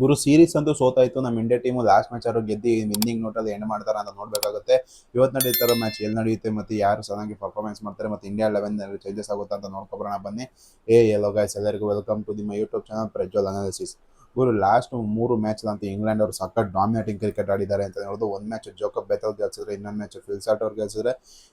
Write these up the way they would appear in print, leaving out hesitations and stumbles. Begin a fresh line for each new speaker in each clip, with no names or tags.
ಗುರು series ಅಂತೂ ಸೋತಾಯ್ತು. ನಮ್ಮ India team last match ಆದ್ರೂ ಗೆದ್ದು ವಿನ್ನಿಂಗ್ ನೋಟಲ್ಲಿ ಎಂಡ್ ಮಾಡ್ತಾರೆ ಅಂತ ನೋಡಬೇಕಾಗುತ್ತೆ. ಇವತ್ತು ನಡೀತಾರೋ ಮ್ಯಾಚ್ ಎಲ್ಲಿ ನಡೆಯುತ್ತೆ ಮತ್ತು ಯಾರು ಚೆನ್ನಾಗಿ ಪರ್ಫಾರ್ಮೆನ್ಸ್ ಮಾಡ್ತಾರೆ ಮತ್ತು ಇಂಡಿಯಾ 11 ಚೇಂಜಸ್ ಆಗುತ್ತೆ ಅಂತ ನೋಡ್ಕೊಬರೋಣ ಬನ್ನಿ. ಎಲ್ಲೋ ಗೈಸ್, ಎಲ್ಲರಿಗೂ ವೆಲ್ಕಮ್ ಟು ನಿಮ್ಮ ಯೂಟ್ಯೂಬ್ ಚಾನಲ್ ಪ್ರಜ್ವಲ್ ಅನಾಲಿಸಿಸ್. ಇವರು ಲಾಸ್ಟ್ 3 ಮ್ಯಾಚ್ ಅಂತೂ ಇಂಗ್ಲೆಂಡ್ ಅವರು ಸಖತ್ ಡಾಮಿನೇಟಿಂಗ್ ಕ್ರಿಕೆಟ್ ಆಡಿದ್ದಾರೆ ಅಂತ ಹೇಳೋದು. ಒಂದು ಮ್ಯಾಚ್ ಜೋಕಬ್ ಬೆಥೆಲ್ ಗೆಲ್ಸಿದ್ರೆ, ಇನ್ನೊಂದು ಮ್ಯಾಚ್ ಫಿಲ್ಸಾಟ್ ಅವ್ರು ಗೆಲ್ಸಿದ್ರೆ,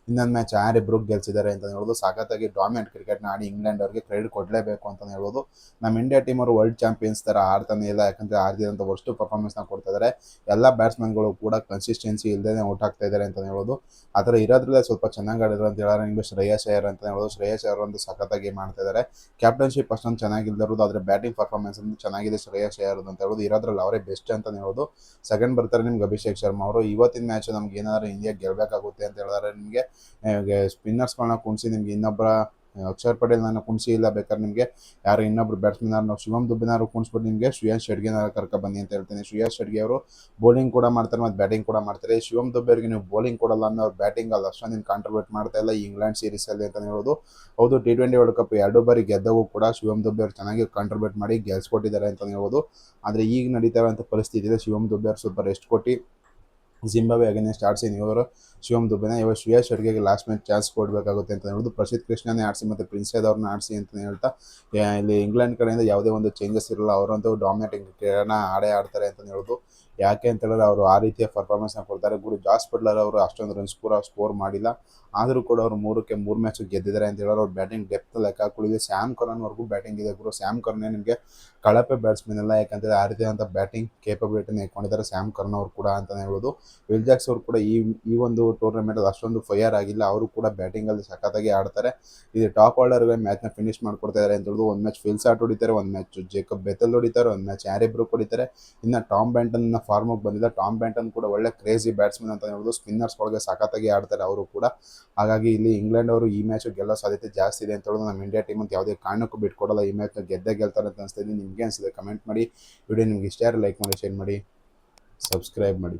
ಇನ್ನೊಂದು ಮ್ಯಾಚ್ ಹ್ಯಾರಿ ಬ್ರೂಕ್ ಗೆಲ್ಸಿದ್ದಾರೆ ಅಂತ ಹೇಳೋದು. ಸಖತ್ತಾಗಿ ಡಾಮಿನೇಟ್ ಕ್ರಿಕೆಟ್ನ ಆಡಿ ಇಂಗ್ಲೆಂಡ್ ಅವರಿಗೆ ಕ್ರೆಡಿಟ್ ಕೊಡಲೇಬೇಕು ಅಂತ ಹೇಳ್ಬೋದು. ನಮ್ಮ ಇಂಡಿಯಾ ಟೀಮ್ ಅವರು ವರ್ಲ್ಡ್ ಚಾಂಪಿಯನ್ಸ್ ತರ ಆಡ್ತಾನೆ ಇಲ್ಲ, ಯಾಕಂದ್ರೆ ಆಡ್ದಿರಂತ ವರ್ಸ್ಟ್ ಪರ್ಫಾರ್ಮೆನ್ಸ್ನ ಕೊಡ್ತಾ ಇದ್ದಾರೆ. ಎಲ್ಲ ಬ್ಯಾಟ್ಸ್ಮನ್ಗಳು ಕೂಡ ಕನ್ಸಿಸ್ಟೆನ್ಸಿ ಇಲ್ಲದೆ ಔಟ್ ಆಗ್ತಾ ಇದ್ದಾರೆ ಅಂತ ಹೇಳ್ಬೋದು. ಆ ಥರ ಇರೋದ್ರಲ್ಲೇ ಸ್ವಲ್ಪ ಚೆನ್ನಾಗಿ ಆಡಿದ್ರು ಅಂತ ಹೇಳಿದ್ರೆ ನಿಮಗೆ ಶ್ರೇಯಸ್ ಅಯ್ಯರ್ ಅಂತ ಹೇಳ್ಬೋದು. ಶ್ರೇಯಸ್ ಅಯ್ಯರ್ ಒಂದು ಸಖತ್ತಾಗಿ ಮಾಡ್ತಾ ಇದ್ದಾರೆ. ಕ್ಯಾಪ್ಟನ್ಶಿಪ್ ಅಷ್ಟೊಂದು ಚೆನ್ನಾಗಿಲ್ಲದಿರೋದು, ಆದರೆ ಬ್ಯಾಟಿಂಗ್ ಪರ್ಫಾರ್ಮೆನ್ಸ್ ಅಂತ ಚೆನ್ನಾಗಿದೆ ಶ್ರೇಯಸ್ ಅಯ್ಯರ್ ಅಂತ ಹೇಳೋದು. ಇರೋದ್ರಲ್ಲಿ ಅವರೇ ಬೆಸ್ಟ್ ಅಂತ ಹೇಳ್ಬೋದು. ಸೆಕೆಂಡ್ ಬರ್ತಾರೆ ನಿಮ್ಗೆ ಅಭಿಷೇಕ್ ಶರ್ಮಾ ಅವರು. ಇವತ್ತಿನ ಮ್ಯಾಚ್ ನಮ್ಗೆ ಏನಾದ್ರು ಇಂಡಿಯಾ ಗೆಲ್ಲಬೇಕಾಗುತ್ತೆ ಅಂತ ಹೇಳಿದ್ರೆ ನಿಮಗೆ ಸ್ಪಿನ್ನರ್ಸ್ಗಳನ್ನ ಕುಣಿಸಿ ನಿಮ್ಗೆ ಇನ್ನೊಬ್ಬರ ಅಕ್ಷರ್ ಪಟೇಲ್ ನಾನು ಕುಣಿಸಿ, ಇಲ್ಲ ಬೇಕಾದ್ರೆ ನಿಮಗೆ ಯಾರು ಇನ್ನೊಬ್ರು ಬ್ಯಾಟ್ಸ್ಮನ್ ನಾವು ಶಿವಮ್ ದುಬೆನಾರು ಕುಣಿಸ್ಬಿಟ್ಟು ನಿಮಗೆ ಶ್ರೇಯಸ್ ಶೆಡ್ಗೆನ ಕರ್ಕೊ ಬನ್ನಿ ಅಂತ ಹೇಳ್ತೀನಿ. ಶ್ರೇಯಸ್ ಶೆಡ್ಗೆ ಅವರು ಬೌಲಿಂಗ್ ಕೂಡ ಮಾಡ್ತಾರೆ ಮತ್ತು ಬ್ಯಾಟಿಂಗ್ ಕೂಡ ಮಾಡ್ತಾರೆ. ಶಿವಮ್ ದುಬೆಗೆ ನೀವು ಬೌಲಿಂಗ್ ಕೊಡಲ್ಲ ಅಂದ್ರೆ ಅವ್ರು ಬ್ಯಾಟಿಂಗ್ ಅಲ್ಲಿ ಅಷ್ಟೊಂದಿನ ಕಾಂಟ್ರಿಬ್ಯೂಟ್ ಮಾಡ್ತಾ ಇಲ್ಲ ಈ ಇಂಗ್ಲೆಂಡ್ ಸೀರೀಸಲ್ಲಿ ಅಂತ ಹೇಳ್ಬೋದು. ಹೌದು, T20 ವರ್ಲ್ಡ್ ಕಪ್ 2 ಬಾರಿ ಗೆದ್ದವು ಕೂಡ ಶಿವಮ್ ದುಬೆ ಅವರು ಚೆನ್ನಾಗಿ ಕಾಂಟ್ರಿಬ್ಯೂಟ್ ಮಾಡಿ ಗೆಲ್ಸ್ಕೊಟ್ಟಿದ್ದಾರೆ ಅಂತ ಹೇಳ್ಬೋದು. ಆದರೆ ಈಗ ನಡೀತಾ ಇರುವಂಥ ಪರಿಸ್ಥಿತಿ ಇದೆ, ಶಿವಮ್ ದುಬೆ ಅವರು ಸ್ವಲ್ಪ ರೆಸ್ಟ್ ಕೊಟ್ಟು ಜಿಂಬಾಬ್ವೆ ಅಗೇನೆಸ್ಟ್ ಆಡಿಸಿ ಇವರು ಶಿವಮ್ ದುಬೆನ ಇವಾಗ ಶ್ರೇಯಸ್ ಶೆಡ್ಗೆಗೆ ಲಾಸ್ಟ್ ಮ್ಯಾಚ್ ಚಾನ್ಸ್ ಕೊಡಬೇಕಾಗುತ್ತೆ ಅಂತ ಹೇಳೋದು. ಪ್ರಸಿದ್ಧ ಕೃಷ್ಣನೇ ಆಡಿಸಿ ಮತ್ತು ಪ್ರಿನ್ಸ್ ಅವ್ರನ್ನ ಆಡಿಸಿ ಅಂತ ಹೇಳ್ತಾ ಇಲ್ಲಿ ಇಂಗ್ಲೆಂಡ್ ಕಡೆಯಿಂದ ಯಾವುದೇ ಒಂದು ಚೇಂಜಸ್ ಇರಲ್ಲ. ಅವರಂತೂ ಡಾಮಿನೇಟಿಂಗ್ ಕ್ರಿಕೆಟ್ನ ಆಡ್ತಾರೆ ಅಂತ ಹೇಳೋದು. ಯಾಕೆ ಅಂತ ಹೇಳಿದ್ರೆ ಅವರು ಆ ರೀತಿಯ ಪರ್ಫಾರ್ಮೆನ್ಸ್ನ ಕೊಡ್ತಾರೆ. ಗುರು ಜಾಸ್ ಬಟ್ಲರ್ ಅವರು ಅಷ್ಟೊಂದು ರನ್ಸ್ ಕೂಡ ಸ್ಕೋರ್ ಮಾಡಿಲ್ಲ, ಆದರೂ ಕೂಡ ಅವರು 3 ಮ್ಯಾಚ್ ಗೆದ್ದಿದ್ದಾರೆ ಅಂತ ಹೇಳಿದ್ರೆ ಅವ್ರ ಬ್ಯಾಟಿಂಗ್ ಡೆಪ್ತ್ ಲೆಕ್ಕ ಹಾಕೊಳ್ಳಿದೆ. ಸ್ಯಾಮ್ ಕರ್ನ್ವರೆಗೂ ಬ್ಯಾಟಿಂಗ್ ಇದೆ ಗುರು. ಸ್ಯಾಮ್ ಕರ್ನೇ ನಿಮಗೆ ಕಳಪೆ ಬ್ಯಾಟ್ಸ್ಮನ್ ಎಲ್ಲ, ಯಾಕಂದರೆ ಆ ರೀತಿಯಾದಂಥ ಬ್ಯಾಟಿಂಗ್ ಕೇಪಬಿಲಿಟಿನ ಇಟ್ಕೊಂಡಿದ್ದಾರೆ ಸ್ಯಾಮ್ ಕರ್ನ್ ಅವರು ಕೂಡ ಅಂತಲೇ ಹೇಳ್ಬೋದು. ವಿಲ್ ಜಾಕ್ಸ್ ಅವರು ಕೂಡ ಈ ಒಂದು ಟೂರ್ನಮೆಂಟಲ್ಲಿ ಅಷ್ಟೊಂದು ಫೈರ್ ಆಗಿಲ್ಲ, ಅವರು ಕೂಡ ಬ್ಯಾಟಿಂಗಲ್ಲಿ ಸಖತ್ತಾಗಿ ಆಡ್ತಾರೆ. ಇದು ಟಾಪ್ ಆರ್ಡರ್ಗೆ ಮ್ಯಾಚ್ನ ಫಿನಿಶ್ ಮಾಡ್ಕೊಡ್ತಾ ಇದ್ದಾರೆ ಅಂತ ಹೇಳೋದು. ಒಂದು ಮ್ಯಾಚ್ ಫಿಲ್ಸಾಟ್ ಹೊಡಿತಾರೆ, ಒಂದು ಮ್ಯಾಚ್ ಜೇಕಬ್ ಬೆಥೆಲ್ ಹೊಡಿತಾರೆ, ಒಂದು ಮ್ಯಾಚ್ ಹ್ಯಾರಿ ಬ್ರೂಕ್ ಹೊಡಿತಾರೆ. ಇನ್ನು ಟಾಮ್ ಬ್ಯಾಂಟನ್ ಫಾರ್ಮಿಗೆ ಬಂದಿಲ್ಲ. ಟಾಮ್ ಬ್ಯಾಂಟನ್ ಕೂಡ ಒಳ್ಳೆ ಕ್ರೇಜಿ ಬ್ಯಾಟ್ಸ್ಮನ್ ಅಂತ ಹೇಳ್ಬೋದು. ಸ್ಪಿನ್ನರ್ಸ್ ಒಳಗೆ ಸಖತ್ತಾಗಿ ಆಡ್ತಾರೆ ಅವರು ಕೂಡ. ಹಾಗಾಗಿ ಇಲ್ಲಿ ಇಂಗ್ಲೆಂಡ್ ಅವರು ಈ ಮ್ಯಾಚ್ ಗೆಲ್ಲೋ ಸಾಧ್ಯತೆ ಜಾಸ್ತಿ ಇದೆ ಅಂತ ಹೇಳೋದು. ನಮ್ಮ ಇಂಡಿಯಾ ಟೀಮ್ ಅಂತ ಯಾವುದೇ ಕಾರಣಕ್ಕೂ ಬಿಟ್ಕೊಡಲ್ಲ, ಈ ಮ್ಯಾಚ್ನ ಗೆಲ್ತಾರೆ ಅಂತ ಅನಿಸ್ತಾ ಇದೆ. ನಿಮಗೆ ಅನಿಸಿದೆ ಕಮೆಂಟ್ ಮಾಡಿ. ವಿಡಿಯೋ ನಿಮ್ಗೆ ಇಷ್ಟ ಯಾರು ಲೈಕ್ ಮಾಡಿ, ಶೇರ್ ಮಾಡಿ, ಸಬ್ಸ್ಕ್ರೈಬ್ ಮಾಡಿ.